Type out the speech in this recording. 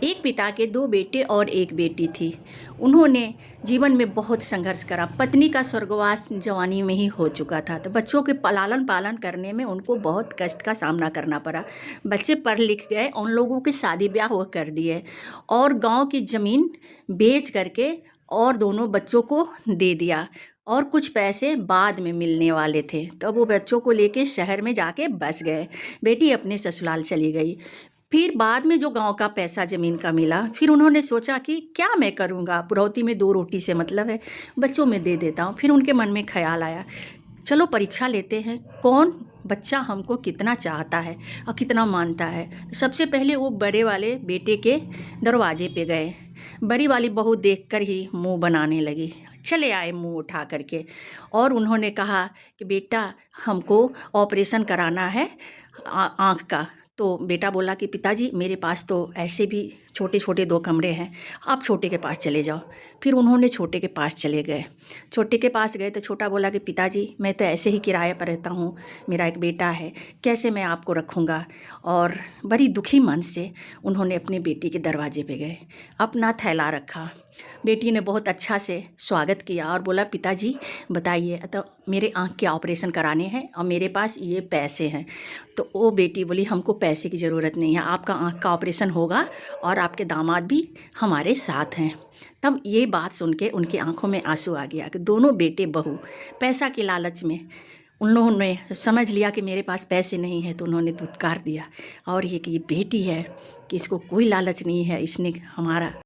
एक पिता के दो बेटे और एक बेटी थी। उन्होंने जीवन में बहुत संघर्ष करा। पत्नी का स्वर्गवास जवानी में ही हो चुका था, तो बच्चों के लालन पालन करने में उनको बहुत कष्ट का सामना करना पड़ा। बच्चे पढ़ लिख गए, उन लोगों के शादी ब्याह वो कर दिए और गांव की ज़मीन बेच करके और दोनों बच्चों को दे दिया और कुछ पैसे बाद में मिलने वाले थे। तो वो बच्चों को लेके शहर में जाके बस गए। बेटी अपने ससुराल चली गई। फिर बाद में जो गांव का पैसा ज़मीन का मिला, फिर उन्होंने सोचा कि क्या मैं करूँगा, बुढ़ौती में 2 रोटी से मतलब है, बच्चों में दे देता हूँ। फिर उनके मन में ख्याल आया, चलो परीक्षा लेते हैं, कौन बच्चा हमको कितना चाहता है और कितना मानता है। तो सबसे पहले वो बड़े वाले बेटे के दरवाजे पे गए। बड़ी वाली बहू देखकर ही मुंह बनाने लगी, चले आए मुंह उठा करके, और उन्होंने कहा कि बेटा हमको ऑपरेशन कराना है आँख का। तो बेटा बोला कि पिताजी मेरे पास तो ऐसे भी छोटे छोटे 2 कमरे हैं, आप छोटे के पास चले जाओ। फिर उन्होंने छोटे के पास चले गए। छोटे के पास गए तो छोटा बोला कि पिताजी मैं तो ऐसे ही किराए पर रहता हूँ, मेरा एक बेटा है, कैसे मैं आपको रखूँगा। और बड़ी दुखी मन से उन्होंने अपने बेटी के दरवाजे पे गए, अपना थैला रखा। बेटी ने बहुत अच्छा से स्वागत किया और बोला पिताजी बताइए, तो मेरे आँख के ऑपरेशन कराने हैं और मेरे पास ये पैसे हैं। तो वो बेटी बोली हमको पैसे की ज़रूरत नहीं है, आपका आँख का ऑपरेशन होगा और आपके दामाद भी हमारे साथ हैं। तब ये बात सुन के उनकी आंखों में आंसू आ गया कि दोनों बेटे बहू पैसा के लालच में उन लोगों ने समझ लिया कि मेरे पास पैसे नहीं है, तो उन्होंने धुतकार दिया। और ये कि ये बेटी है कि इसको कोई लालच नहीं है, इसने हमारा